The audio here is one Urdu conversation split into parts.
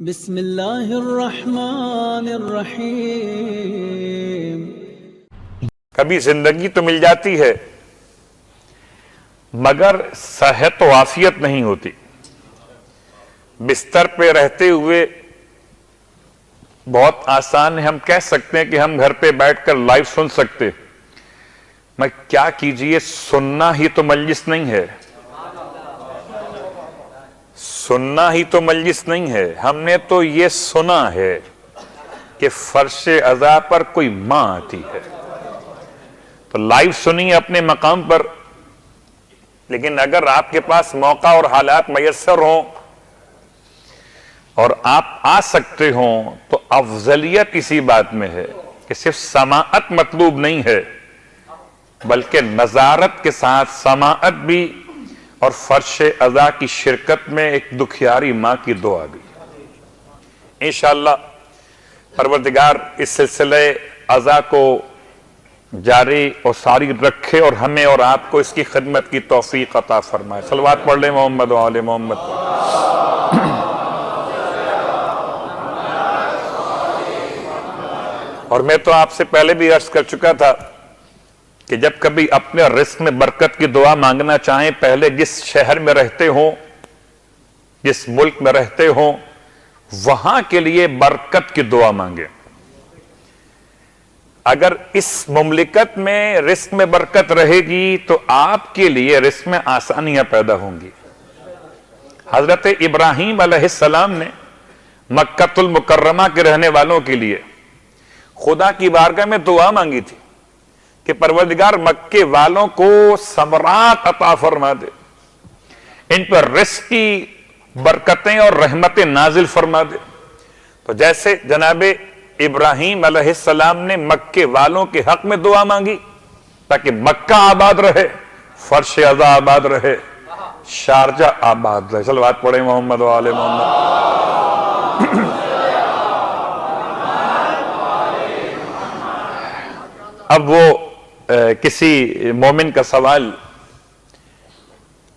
بسم اللہ الرحمن الرحیم۔ کبھی زندگی تو مل جاتی ہے مگر صحت و عافیت نہیں ہوتی۔ بستر پہ رہتے ہوئے بہت آسان ہے، ہم کہہ سکتے ہیں کہ ہم گھر پہ بیٹھ کر لائیو سن سکتے، میں کیا کیجئے، سننا ہی تو مجلس نہیں ہے، سننا ہی تو مجلس نہیں ہے۔ ہم نے تو یہ سنا ہے کہ فرش عزا پر کوئی ماں آتی ہے، تو لائیو سنیے اپنے مقام پر، لیکن اگر آپ کے پاس موقع اور حالات میسر ہوں اور آپ آ سکتے ہوں تو افضلیت اسی بات میں ہے کہ صرف سماعت مطلوب نہیں ہے بلکہ نظارت کے ساتھ سماعت بھی اور فرش عزا کی شرکت میں ایک دکھیاری ماں کی دعا بھی۔ انشاءاللہ پروردگار اس سلسلے عزا کو جاری اور ساری رکھے اور ہمیں اور آپ کو اس کی خدمت کی توفیق عطا فرمائے۔ صلوات پڑھ لیں محمد و آل محمد۔ اور میں تو آپ سے پہلے بھی عرض کر چکا تھا کہ جب کبھی اپنے رزق میں برکت کی دعا مانگنا چاہیں، پہلے جس شہر میں رہتے ہوں، جس ملک میں رہتے ہوں، وہاں کے لیے برکت کی دعا مانگیں۔ اگر اس مملکت میں رزق میں برکت رہے گی تو آپ کے لیے رزق میں آسانیاں پیدا ہوں گی۔ حضرت ابراہیم علیہ السلام نے مکہ المکرمہ کے رہنے والوں کے لیے خدا کی بارگاہ میں دعا مانگی تھی کہ پروردگار مکے والوں کو ثمرات عطا فرما دے، ان پر رزق کی برکتیں اور رحمتیں نازل فرما دے۔ تو جیسے جناب ابراہیم علیہ السلام نے مکے والوں کے حق میں دعا مانگی تاکہ مکہ آباد رہے، فرش عزا آباد رہے، شارجہ آباد رہے۔ صلوات پڑھیں محمد و آل محمد۔ اب وہ کسی مومن کا سوال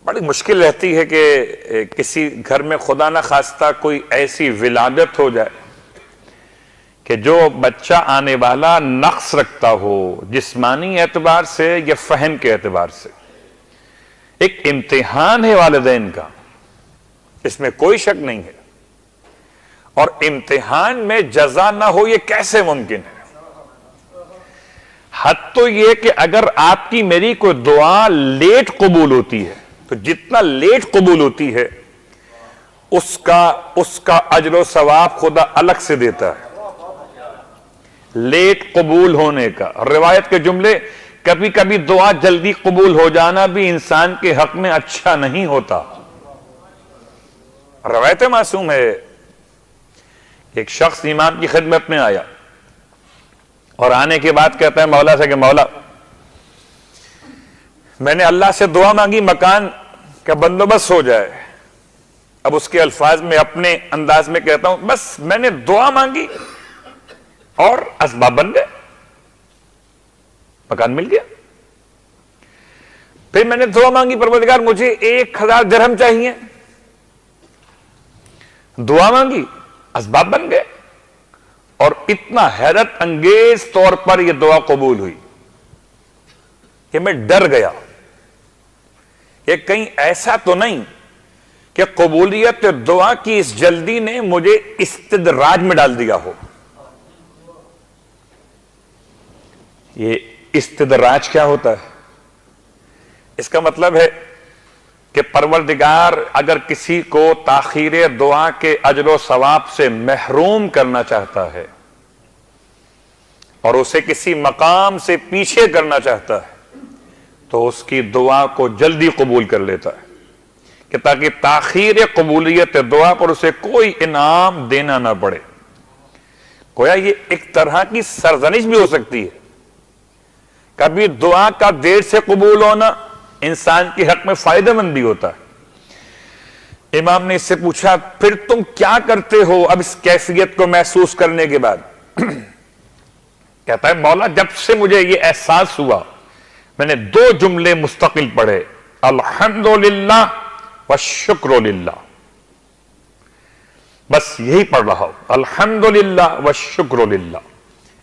بڑی مشکل رہتی ہے کہ کسی گھر میں خدا نہ خواستہ کوئی ایسی ولادت ہو جائے کہ جو بچہ آنے والا نقص رکھتا ہو، جسمانی اعتبار سے یا فہم کے اعتبار سے۔ ایک امتحان ہے والدین کا، اس میں کوئی شک نہیں ہے، اور امتحان میں جزا نہ ہو یہ کیسے ممکن ہے؟ حد تو یہ کہ اگر آپ کی میری کوئی دعا لیٹ قبول ہوتی ہے تو جتنا لیٹ قبول ہوتی ہے اس کا اجر و ثواب خدا الگ سے دیتا ہے۔ لیٹ قبول ہونے کا روایت کے جملے، کبھی کبھی دعا جلدی قبول ہو جانا بھی انسان کے حق میں اچھا نہیں ہوتا۔ روایت معصوم ہے، ایک شخص امام کی خدمت میں آیا اور آنے کے بعد کہتا ہے مولا سے کہ مولا میں نے اللہ سے دعا مانگی مکان کا بندوبست ہو جائے۔ اب اس کے الفاظ میں اپنے انداز میں کہتا ہوں بس میں نے دعا مانگی اور اسباب بن گئے، مکان مل گیا۔ پھر میں نے دعا مانگی پروردگار مجھے 1000 درہم چاہیے، دعا مانگی اسباب بن گئے، اور اتنا حیرت انگیز طور پر یہ دعا قبول ہوئی کہ میں ڈر گیا کہ کہیں ایسا تو نہیں کہ قبولیت دعا کی اس جلدی نے مجھے استدراج میں ڈال دیا ہو۔ یہ استدراج کیا ہوتا ہے؟ اس کا مطلب ہے کہ پروردگار اگر کسی کو تاخیر دعا کے اجر و ثواب سے محروم کرنا چاہتا ہے اور اسے کسی مقام سے پیچھے کرنا چاہتا ہے تو اس کی دعا کو جلدی قبول کر لیتا ہے کہ تاکہ تاخیر قبولیت دعا پر اسے کوئی انعام دینا نہ پڑے۔ گویا یہ ایک طرح کی سرزنش بھی ہو سکتی ہے۔ کبھی دعا کا دیر سے قبول ہونا انسان کے حق میں فائدہ مند بھی ہوتا ہے۔ امام نے اس سے پوچھا پھر تم کیا کرتے ہو اب اس کیفیت کو محسوس کرنے کے بعد؟ کہتا ہے مولا جب سے مجھے یہ احساس ہوا میں نے 2 جملے مستقل پڑھے، الحمدللہ والشکر للہ۔ بس یہی پڑھ رہا ہو، الحمدللہ والشکر للہ۔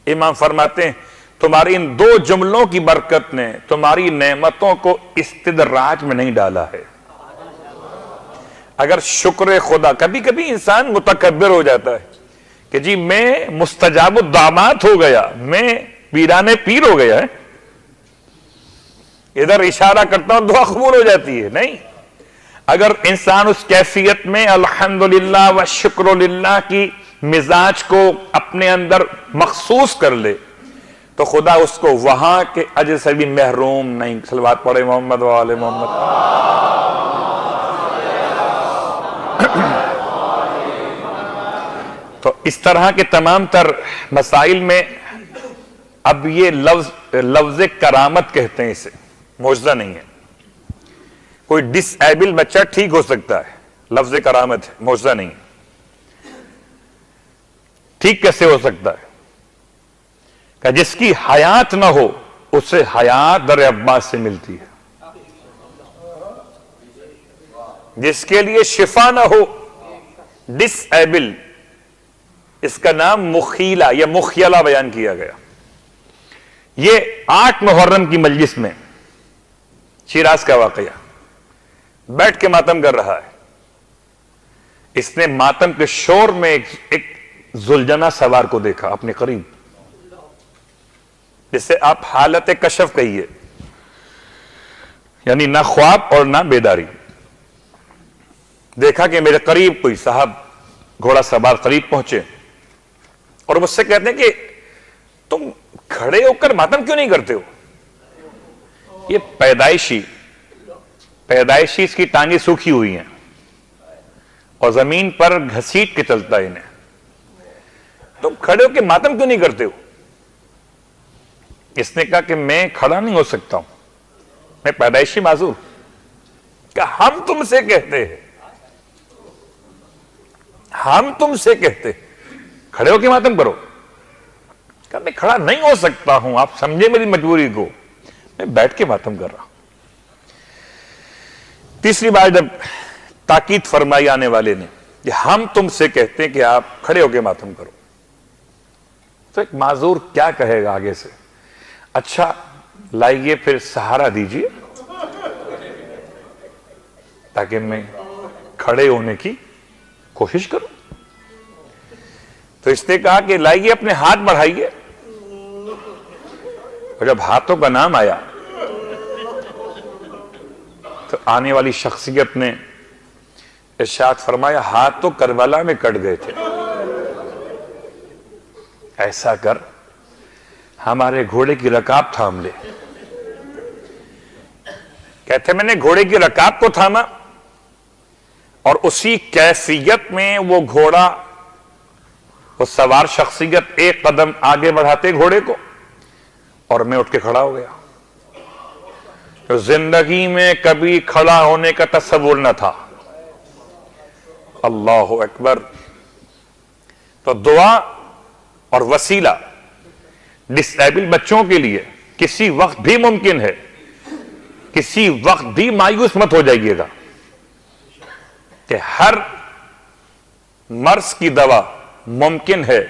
امام فرماتے ہیں تمہاری ان دو جملوں کی برکت نے تمہاری نعمتوں کو استدراج میں نہیں ڈالا ہے۔ اگر شکر خدا، کبھی کبھی انسان متکبر ہو جاتا ہے کہ جی میں مستجاب الدعوات ہو گیا، میں پیرانے پیر ہو گیا ہے، ادھر اشارہ کرتا ہوں دعا قبول ہو جاتی ہے۔ نہیں، اگر انسان اس کیفیت میں الحمدللہ والشکر للہ کی مزاج کو اپنے اندر مخصوص کر لے تو خدا اس کو وہاں کے اجر سے بھی محروم نہیں۔ صلوات پڑھے محمد و آل محمد۔ تو اس طرح کے تمام تر مسائل میں اب یہ لفظ کرامت کہتے ہیں، اسے معجزہ نہیں ہے۔ کوئی ڈس ایبل بچہ ٹھیک ہو سکتا ہے، لفظ کرامت ہے، معجزہ نہیں ہے۔ ٹھیک کیسے ہو سکتا ہے؟ کہ جس کی حیات نہ ہو اسے حیات در عباس سے ملتی ہے، جس کے لیے شفا نہ ہو، ڈس ایبل، اس کا نام مخیلہ یا مخیلہ بیان کیا گیا۔ یہ 8 محرم کی مجلس میں شیراز کا واقعہ، بیٹھ کے ماتم کر رہا ہے۔ اس نے ماتم کے شور میں ایک زلجنا سوار کو دیکھا اپنے قریب، جسے آپ حالت کشف کہیے، یعنی نہ خواب اور نہ بیداری۔ دیکھا کہ میرے قریب کوئی صاحب گھوڑا سوار قریب پہنچے اور مجھ سے کہتے ہیں کہ تم کھڑے ہو کر ماتم کیوں نہیں کرتے ہو؟ یہ پیدائشی اس کی ٹانگیں سوکھی ہوئی ہیں اور زمین پر گھسیٹ کے چلتا ہے انہیں، تم کھڑے ہو کے ماتم کیوں نہیں کرتے ہو؟ اس نے کہا کہ میں کھڑا نہیں ہو سکتا ہوں، میں پیدائشی معذور۔ کہ ہم تم سے کہتے ہیں، ہم تم سے کہتے کھڑے ہو کے ماتم کرو۔ کہ میں کھڑا نہیں ہو سکتا ہوں، آپ سمجھے میری مجبوری کو، میں بیٹھ کے ماتم کر رہا ہوں۔ تیسری بار جب تاکید فرمائی آنے والے نے کہ ہم تم سے کہتے ہیں کہ آپ کھڑے ہو کے ماتم کرو، تو ایک معذور کیا کہے گا آگے سے؟ اچھا لائیے پھر سہارا دیجیے تاکہ میں کھڑے ہونے کی کوشش کروں۔ تو اس نے کہا کہ لائیے اپنے ہاتھ بڑھائیے، اور جب ہاتھوں کا نام آیا تو آنے والی شخصیت نے ارشاد فرمایا ہاتھ تو کربلا میں کٹ گئے تھے، ایسا کر ہمارے گھوڑے کی رکاب تھام لے۔ کہتے میں نے گھوڑے کی رکاب کو تھاما اور اسی کیفیت میں وہ گھوڑا، وہ سوار شخصیت ایک قدم آگے بڑھاتے گھوڑے کو اور میں اٹھ کے کھڑا ہو گیا۔ تو زندگی میں کبھی کھڑا ہونے کا تصور نہ تھا۔ اللہ اکبر۔ تو دعا اور وسیلہ ڈس ایبل بچوں کے لیے کسی وقت بھی ممکن ہے، کسی وقت بھی مایوس مت ہو جائیے گا کہ ہر مرض کی دوا ممکن ہے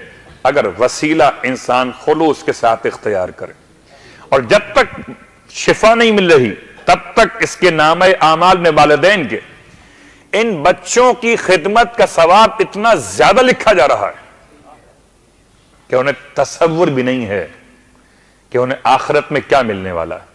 اگر وسیلہ انسان خلوص کے ساتھ اختیار کرے، اور جب تک شفا نہیں مل رہی تب تک اس کے نامہ اعمال میں والدین کے ان بچوں کی خدمت کا ثواب اتنا زیادہ لکھا جا رہا ہے کہ انہیں تصور بھی نہیں ہے کہ انہیں آخرت میں کیا ملنے والا ہے۔